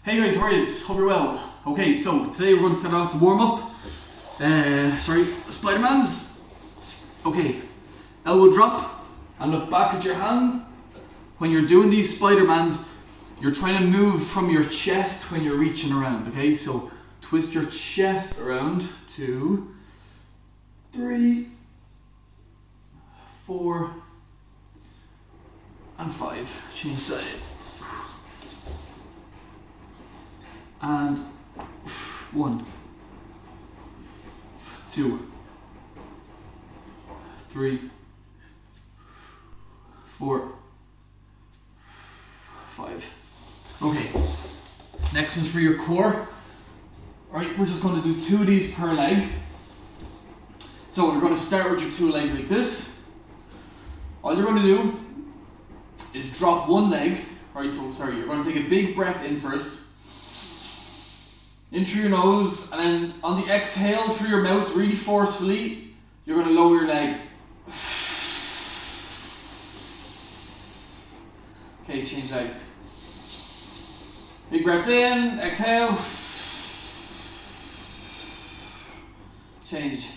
Hey guys, how are you? Hope you're well. Okay, so today we're going to start off the warm up. Spider-Mans. Okay, elbow drop and look back at your hand. When you're doing these Spider-Mans, you're trying to move from your chest when you're reaching around, okay? So twist your chest around, 2, 3, 4, and 5. Change sides. And 1, 2, 3, 4, 5. Okay, next one's for your core. Alright, we're just going to do 2 of these per leg. So we're going to start with your 2 legs like this. All you're going to do is drop one leg. Alright, you're going to take a big breath in first. In through your nose, and then on the exhale through your mouth really forcefully, you're going to lower your leg. Okay, change legs. Big breath in, exhale. Change.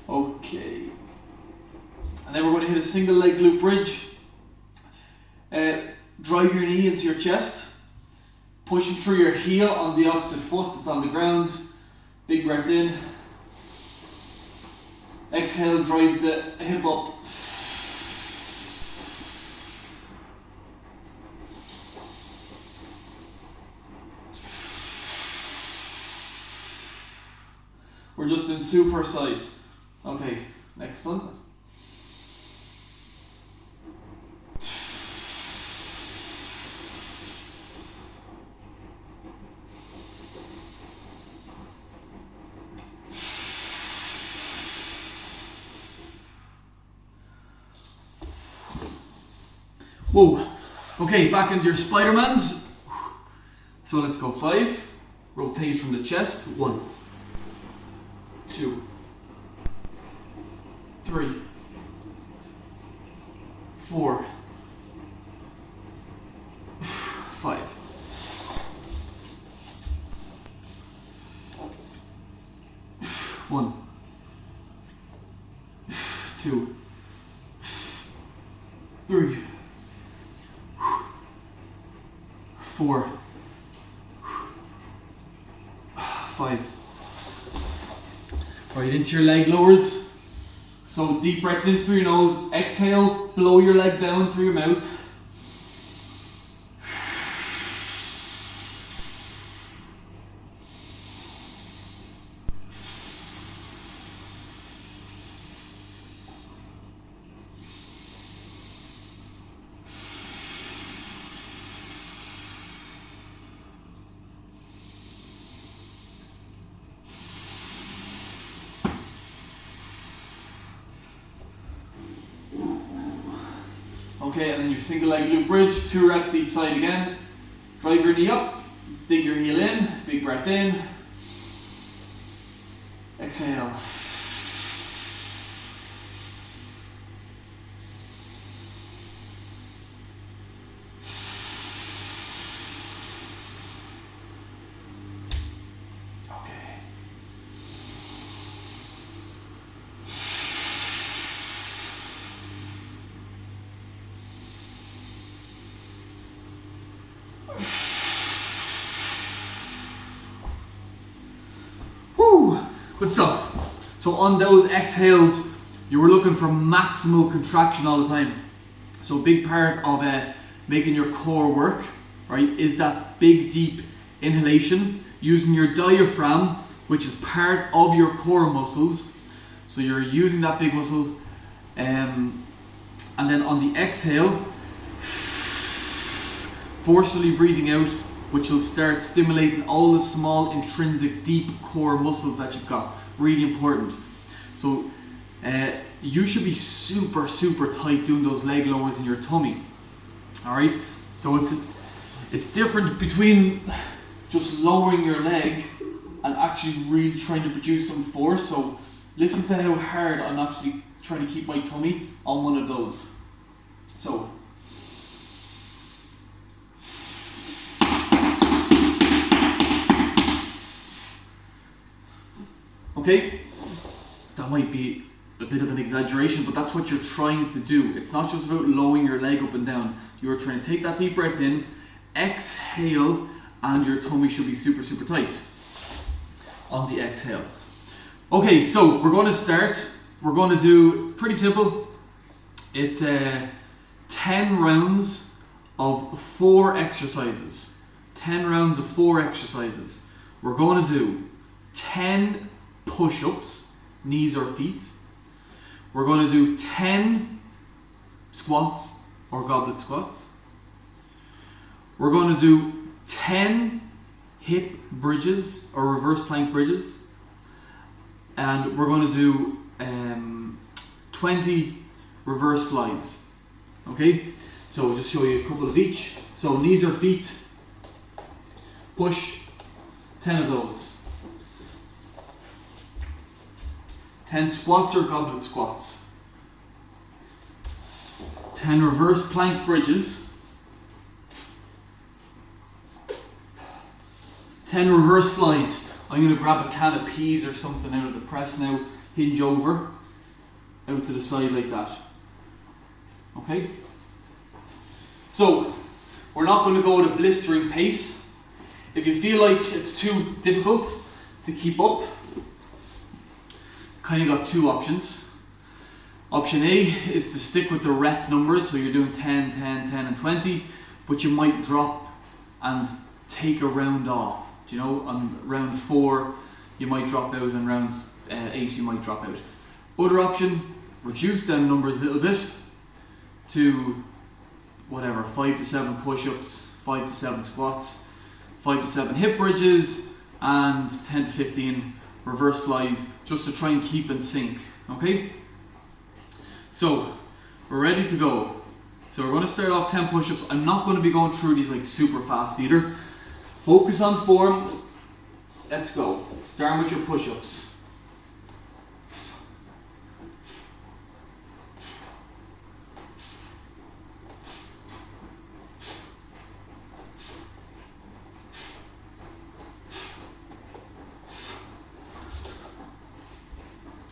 Okay, and then we're going to hit a single leg glute bridge. Drive your knee into your chest, pushing through your heel on the opposite foot that's on the ground. Big breath in. Exhale, drive the hip up. We're just in 2 per side. Okay, next one. Whoa. Okay, back into your Spider-Mans. So let's go 5. Rotate from the chest. 1, 2, 3, 4, 5. One, 2, 3, 4, 5. Right, into your leg lowers. So deep breath in through your nose, exhale, blow your leg down through your mouth. Okay, and then your single leg glute bridge, 2 reps each side again. Drive your knee up, dig your heel in, big breath in. Exhale. Okay. Good stuff. So on those exhales, you were looking for maximal contraction all the time. So a big part of making your core work, right, is that big deep inhalation using your diaphragm, which is part of your core muscles. So you're using that big muscle, and then on the exhale, forcefully breathing out, which will start stimulating all the small intrinsic deep core muscles that you've got. Really important. So you should be super tight doing those leg lowers in your tummy. All right, so It's different between just lowering your leg and actually really trying to produce some force. So listen to how hard I'm actually trying to keep my tummy on one of those. So okay, that might be a bit of an exaggeration, but that's what you're trying to do. It's not just about lowering your leg up and down. You're trying to take that deep breath in, exhale, and your tummy should be super, super tight on the exhale. Okay, so we're going to start. We're going to do pretty simple. It's 10 rounds of 4 exercises. 10 rounds of 4 exercises. We're going to do 10 push-ups, knees or feet. We're going to do 10 squats or goblet squats. We're going to do 10 hip bridges or reverse plank bridges. And we're going to do 20 reverse flies. Okay, so I'll just show you a couple of each. So knees or feet, push 10 of those. 10 squats or goblet squats. 10 reverse plank bridges. 10 reverse flies. I'm going to grab a can of peas or something out of the press now, hinge over, out to the side like that. Okay? So, we're not going to go at a blistering pace. If you feel like it's too difficult to keep up, kind of got 2 options. Option A is to stick with the rep numbers, so you're doing 10, 10, 10 and 20, but you might drop and take a round off. Do you know, on round 4 you might drop out, and round 8 you might drop out. Other option, reduce them numbers a little bit to whatever, 5 to 7 push-ups, 5 to 7 squats, 5 to 7 hip bridges, and 10 to 15 reverse flies, just to try and keep in sync. Okay? So, we're ready to go. So we're going to start off 10 push-ups. I'm not going to be going through these like super fast either. Focus on form. Let's go. Start with your push-ups.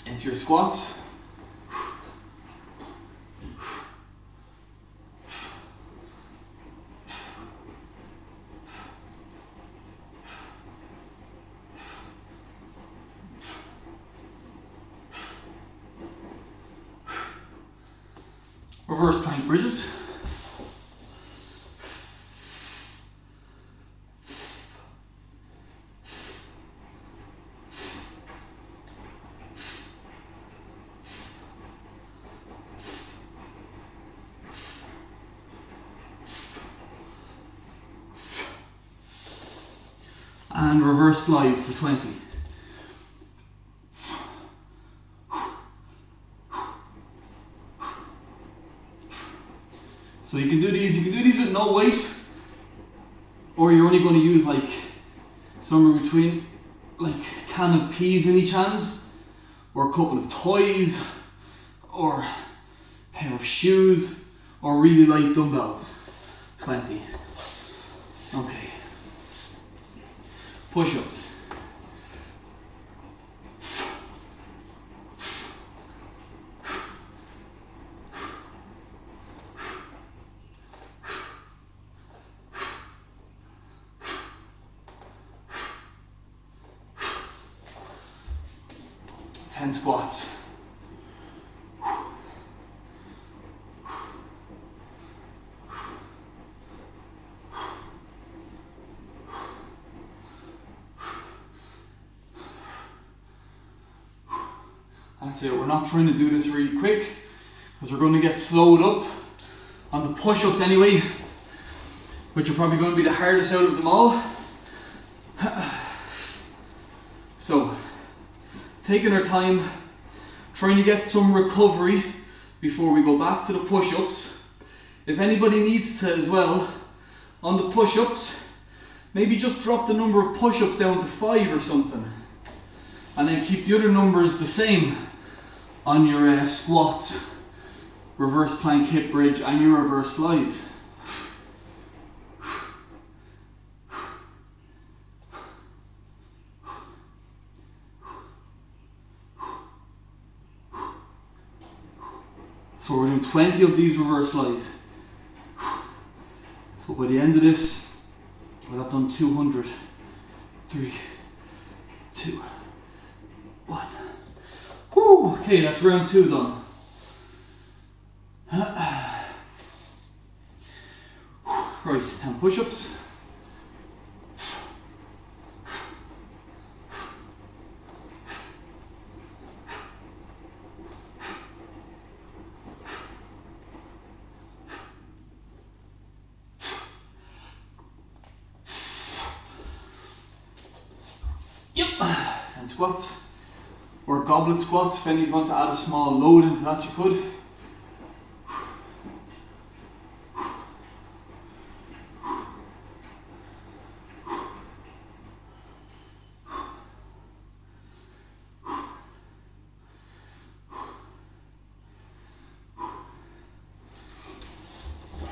Into your squats. Reverse plank bridges. And reverse fly for 20. So you can do these with no weight, or you're only going to use like somewhere between like a can of peas in each hand, or a couple of toys, or a pair of shoes, or really light dumbbells. 20. Okay. Push-ups. Squats. That's it. We're not trying to do this really quick because we're going to get slowed up on the push-ups anyway, which are probably going to be the hardest out of them all. So, taking our time, trying to get some recovery before we go back to the push-ups. If anybody needs to as well, on the push-ups, maybe just drop the number of push-ups down to 5 or something. And then keep the other numbers the same on your squats, reverse plank hip bridge, and your reverse flies. So we're doing 20 of these reverse flies. So by the end of this, we'll have done 200. 3, 2, 1. Woo! Okay, that's round 2 done. Right, 10 push-ups. Yep, 10 squats. Or goblet squats, if any of you want to add a small load into that, you could.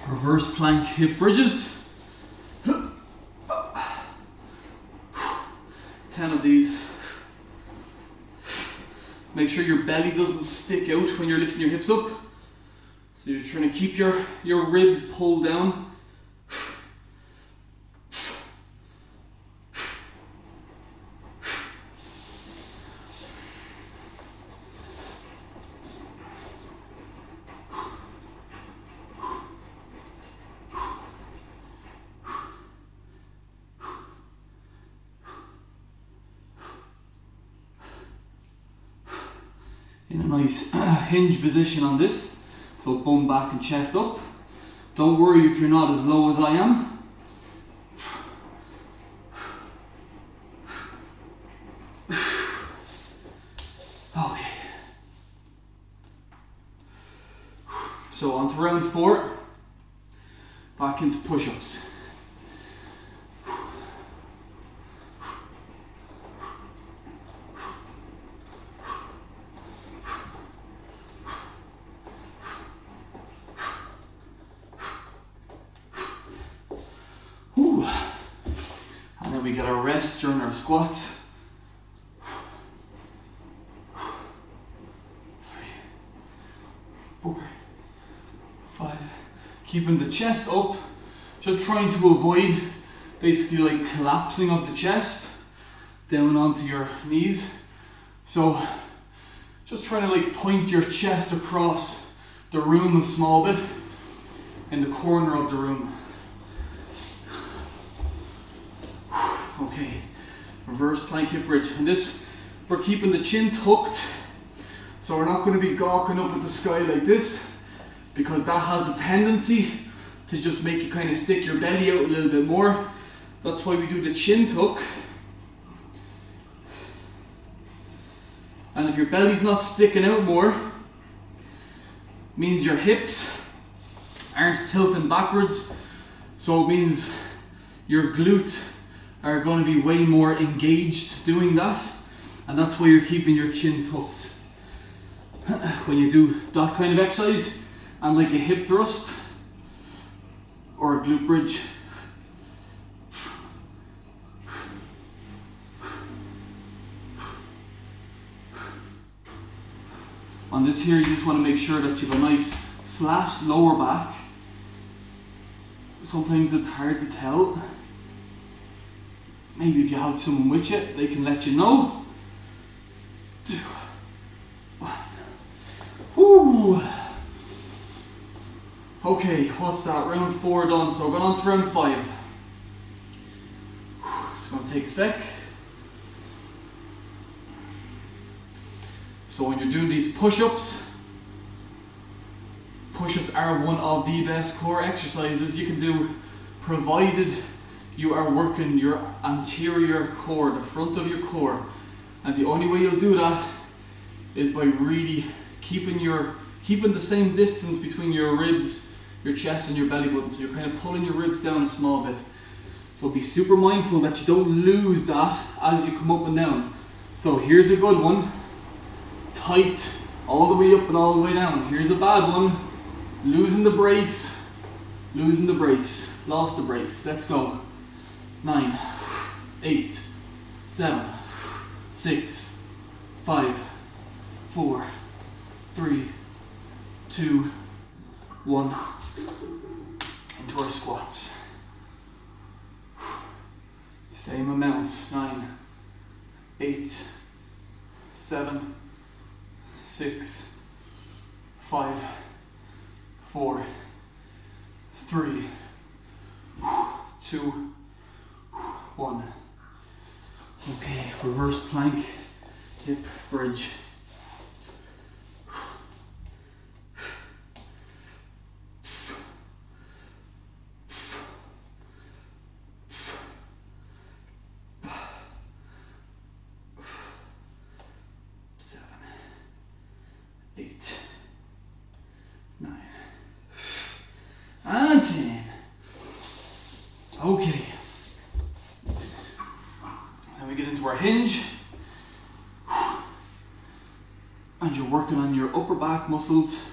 Reverse plank hip bridges. 10 of these. Make sure your belly doesn't stick out when you're lifting your hips up. So you're trying to keep your ribs pulled down. In a nice hinge position on this, so bum back and chest up. Don't worry if you're not as low as I am. Okay. So on to round 4, back into push-ups. And then we get our rest during our squats. 3, 4, 5. Keeping the chest up, just trying to avoid basically like collapsing of the chest down onto your knees. So just trying to like point your chest across the room a small bit in the corner of the room. Okay, reverse plank hip bridge. And this, we're keeping the chin tucked, so we're not going to be gawking up at the sky like this, because that has a tendency to just make you kind of stick your belly out a little bit more. That's why we do the chin tuck. And if your belly's not sticking out more, means your hips aren't tilting backwards, so it means your glutes are going to be way more engaged doing that, and that's why you're keeping your chin tucked. When you do that kind of exercise and like a hip thrust or a glute bridge. On this here, you just want to make sure that you have a nice flat lower back. Sometimes it's hard to tell. Maybe if you have someone with you, they can let you know. 2, 1. Woo. Okay, what's that? Round 4 done. So we're going on to round 5. Just going to take a sec. So when you're doing these push-ups, push-ups are one of the best core exercises you can do, provided you are working your anterior core, the front of your core. And the only way you'll do that is by really keeping the same distance between your ribs your chest and your belly button. So you're kind of pulling your ribs down a small bit. So be super mindful that you don't lose that as you come up and down. So here's a good one. Tight all the way up and all the way down. Here's a bad one. Losing the brace. Losing the brace. Lost the brace. Let's go. 9, 8, 7, 6, 5, 4, 3, 2, 1. Into our squats. Same amount. 9, 8, 7, 6, 5, 4, 3, 2, 1. Okay, reverse plank, hip bridge. And 10. Okay. Now we get into our hinge. And you're working on your upper back muscles,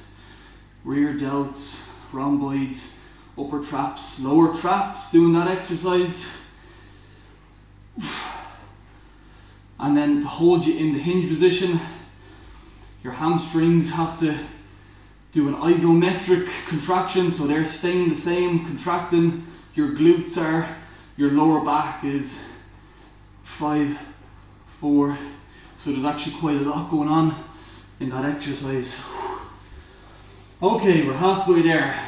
rear delts, rhomboids, upper traps, lower traps, doing that exercise. And then to hold you in the hinge position, your hamstrings have to do an isometric contraction, so they're staying the same, contracting. Your glutes are, your lower back is 5, 4. So there's actually quite a lot going on in that exercise. Okay, we're halfway there.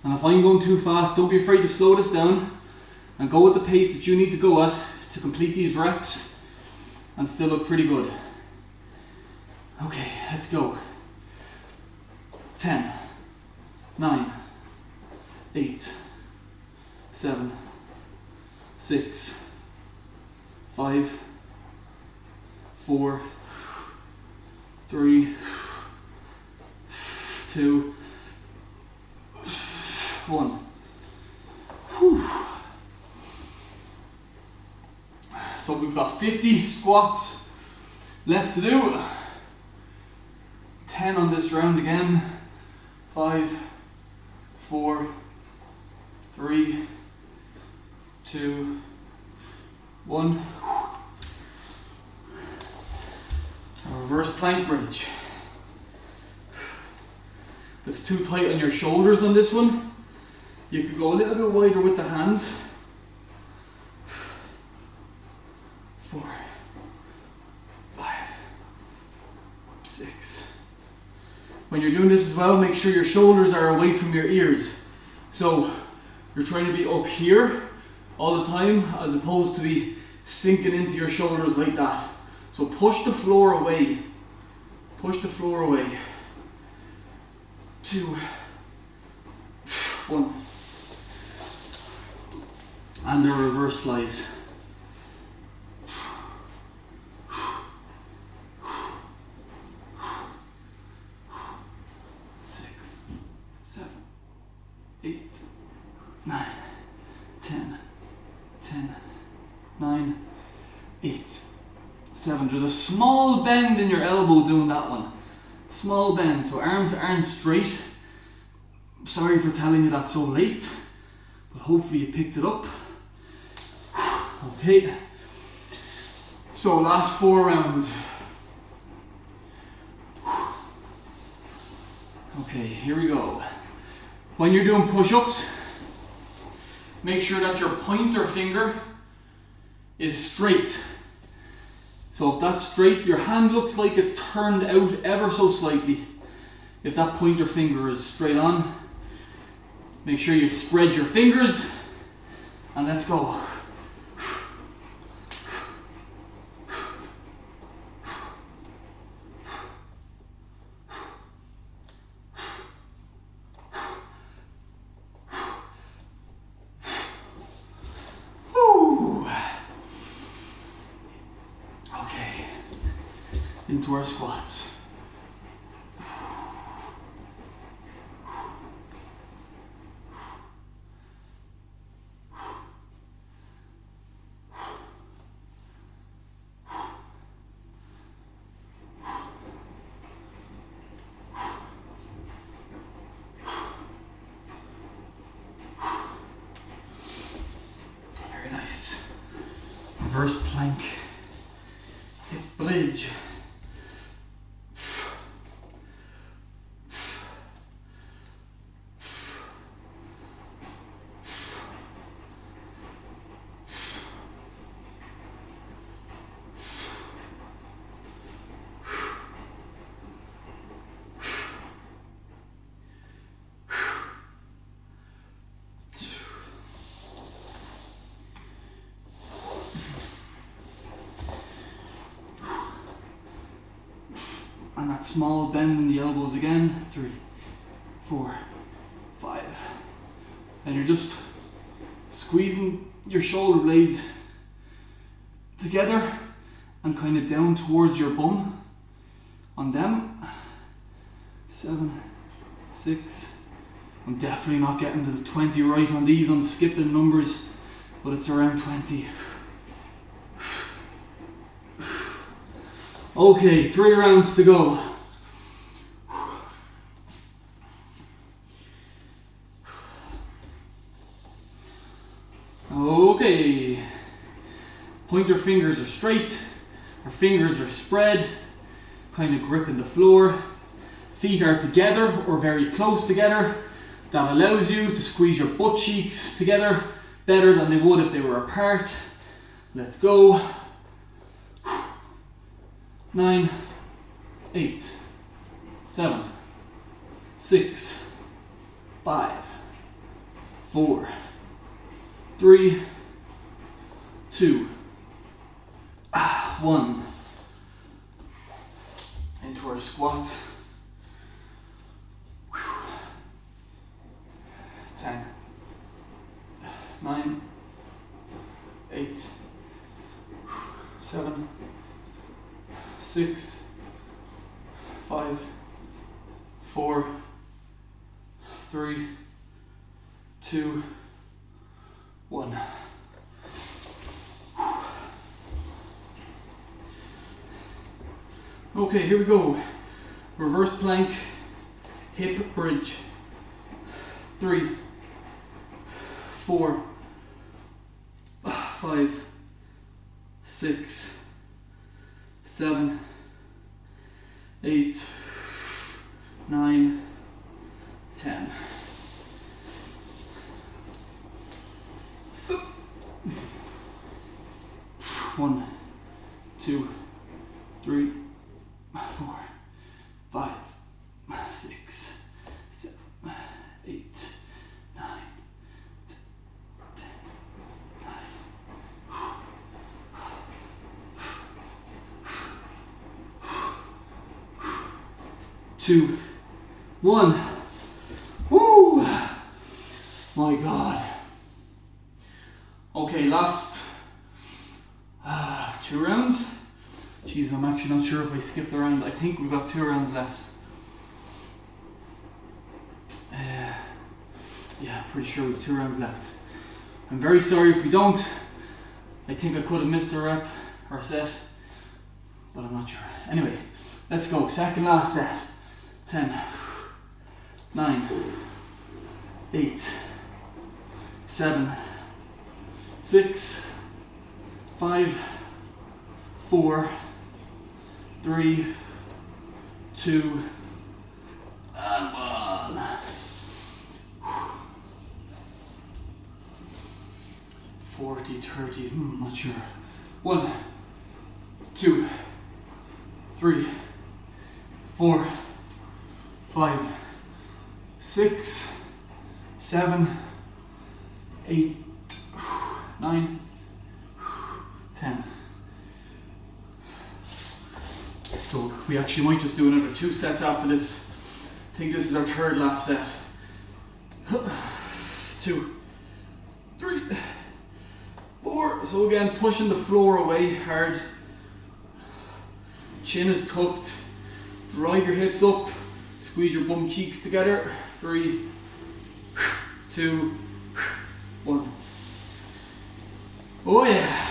And if I'm going too fast, don't be afraid to slow this down and go at the pace that you need to go at to complete these reps and still look pretty good. Okay, let's go. 10, 9, 8, 7, 6, 5, 4, 3, 2, 1. Whew. So we've got 50 squats left to do. 10 on this round again. 5, 4, 3, 2, 1. A reverse plank bridge. If it's too tight on your shoulders on this one, you could go a little bit wider with the hands. 4, 5, 6. When you're doing this as well, make sure your shoulders are away from your ears. So you're trying to be up here all the time as opposed to be sinking into your shoulders like that. So push the floor away. Push the floor away. 2, 1. And the reverse flies. 6, 7, 8, 9, 10, 10, 9, 8, 7. There's a small bend in your elbow doing that one. Small bend, so arms aren't straight. Sorry for telling you that so late, but hopefully you picked it up. Okay, so last 4 rounds. Okay, here we go. When you're doing push-ups, make sure that your pointer finger is straight. So if that's straight, your hand looks like it's turned out ever so slightly. If that pointer finger is straight on, make sure you spread your fingers and let's go. into our squats. Very nice. Reverse plank, hip bridge. And that small bend in the elbows again. 3, 4, 5. And you're just squeezing your shoulder blades together and kind of down towards your bum on them. 7, 6. I'm definitely not getting to the 20 right on these. I'm skipping numbers, but it's around 20. Okay, 3 rounds to go. Okay. Pointer fingers are straight. Our fingers are spread, kind of gripping the floor. Feet are together or very close together. That allows you to squeeze your butt cheeks together better than they would if they were apart. Let's go. 9, 8, 7, 6, 5, 4, 3, 2, 1. Into our squat. 10, 9, 8, 7, 6, 5, 4, 3, 2, 1. Okay, here we go. Reverse plank, hip bridge. 3, 4, 5, 6, 7, 8, 9, 10. One, 2, 3, 4, 5, 6, 7, 8, 9, 10, 9. Two, 1. Woo! My God. Okay, last 2 rounds. Jeez, I'm actually not sure if I skipped a round. I think we've got 2 rounds left. Yeah, I'm pretty sure we have 2 rounds left. I'm very sorry if we don't. I think I could have missed a rep or a set, but I'm not sure. Anyway, let's go. Second last set. 10, 9, 8, 7, 6, 5, 4, 3, 2, and 1. 40, 30, not sure. 1, 2, 3, 4, 5, 6, 7, 8, 9, 10. So we actually might just do another 2 sets after this. I think this is our 3rd last set. 2, 3, 4. So again, pushing the floor away hard. Chin is tucked. Drive your hips up. Squeeze your bum cheeks together. 3, 2, 1. Oh yeah.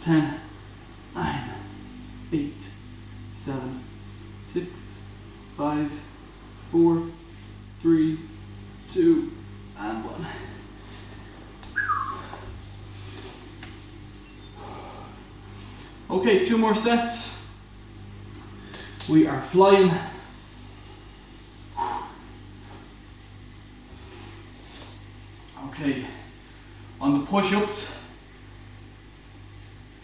Ten, 9, 8, 7, 6, 5, 4, 3, 2, and 1. Okay, 2 more sets. We are flying. Okay, on the push-ups,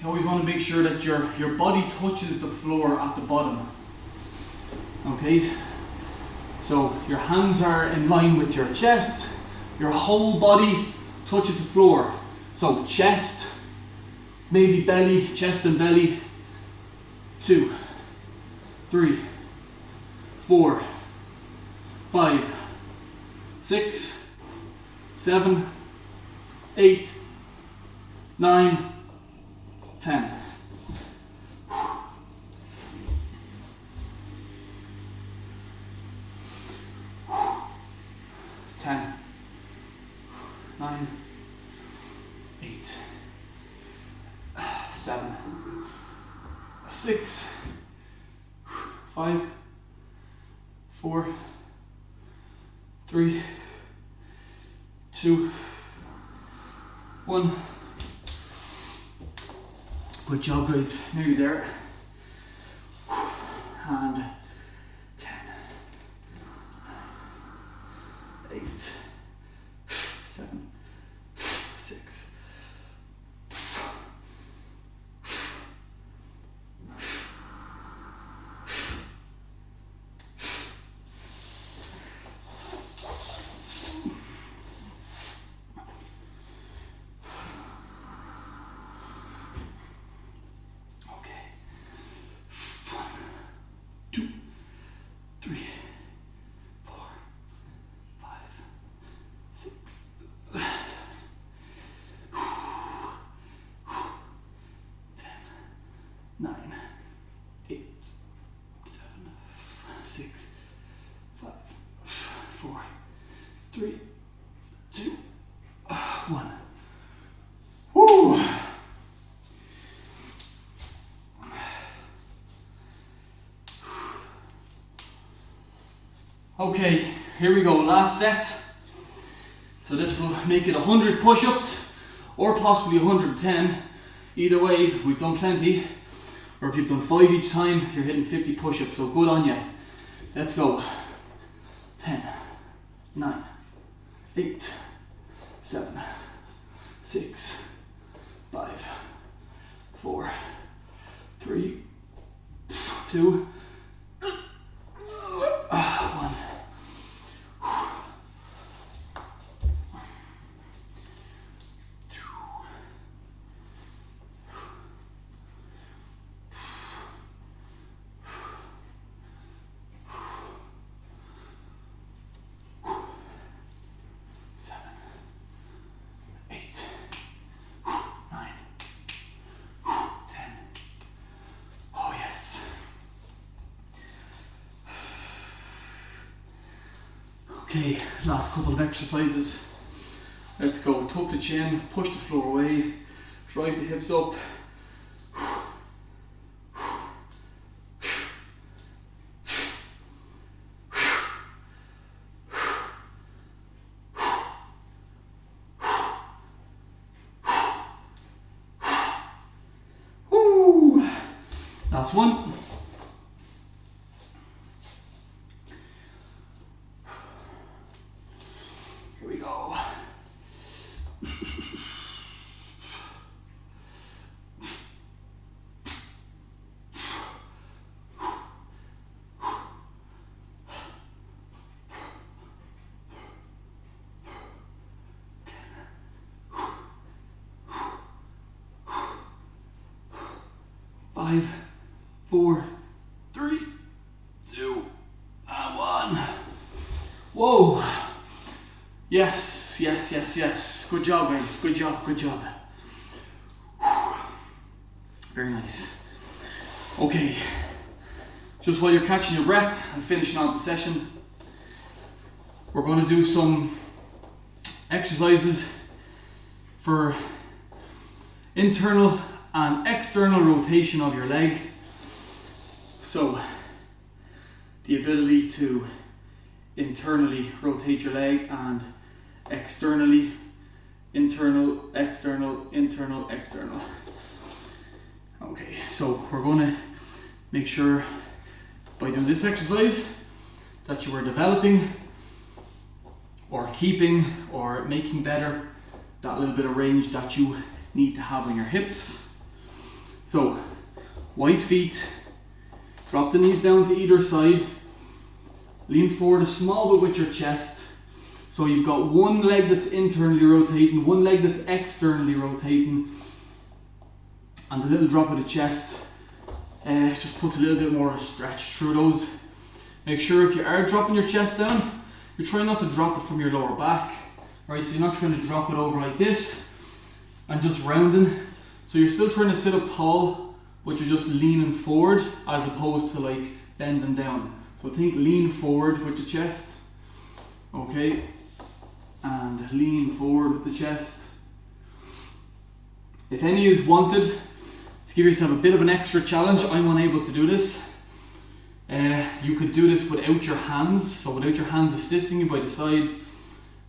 you always want to make sure that your body touches the floor at the bottom. Okay, so your hands are in line with your chest, your whole body touches the floor. So chest, maybe belly, chest and belly. 2, 3, 4, 5, 6, 7, 8, 9, 10. 10, 9, 8, 7, 6, 5, 4, 3, 2, 1. Good job, guys. Nearly there. And 10, 8, 7, 6. Woo! Okay, here we go, last set. So this will make it 100 push-ups or possibly 110. Either way, we've done plenty. Or if you've done 5 each time, you're hitting 50 push-ups, so good on you. Let's go. 10, 9, 8, 7, 6, 5, 4, 3, 2, 1. Okay, last couple of exercises. Let's go. Tuck the chin, push the floor away, drive the hips up. Woo! Last one. Five, 4, 3, 2, and 1. Whoa. Yes, yes, yes, yes. Good job, guys. Good job, good job. Very nice. Okay. Just while you're catching your breath and finishing out the session, we're going to do some exercises for internal and external rotation of your leg. So, the ability to internally rotate your leg and externally, internal, external, internal, external. Okay, so we're going to make sure by doing this exercise that you are developing or keeping or making better that little bit of range that you need to have on your hips. So, wide feet, drop the knees down to either side, lean forward a small bit with your chest. So you've got one leg that's internally rotating, one leg that's externally rotating, and the little drop of the chest just puts a little bit more of a stretch through those. Make sure if you are dropping your chest down, you're trying not to drop it from your lower back, right? So you're not trying to drop it over like this and just rounding. So you're still trying to sit up tall, but you're just leaning forward as opposed to like bending down. So think lean forward with the chest, okay? And lean forward with the chest. If any is wanted, to give yourself a bit of an extra challenge, I'm unable to do this. You could do this without your hands, so without your hands assisting you by the side.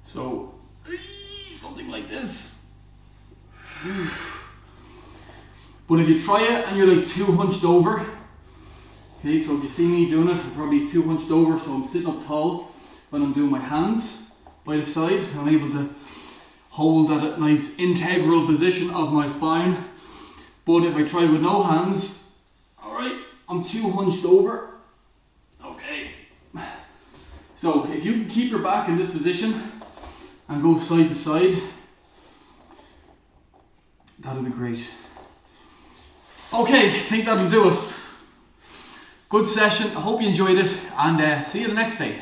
So, something like this. But if you try it and you're like too hunched over, okay, so if you see me doing it, I'm probably too hunched over, so I'm sitting up tall when I'm doing my hands by the side. I'm able to hold that nice integral position of my spine. But if I try with no hands, alright, I'm too hunched over. Okay. So if you can keep your back in this position and go side to side, that'll be great. Okay, I think that'll do us. Good session. I hope you enjoyed it, and see you the next day.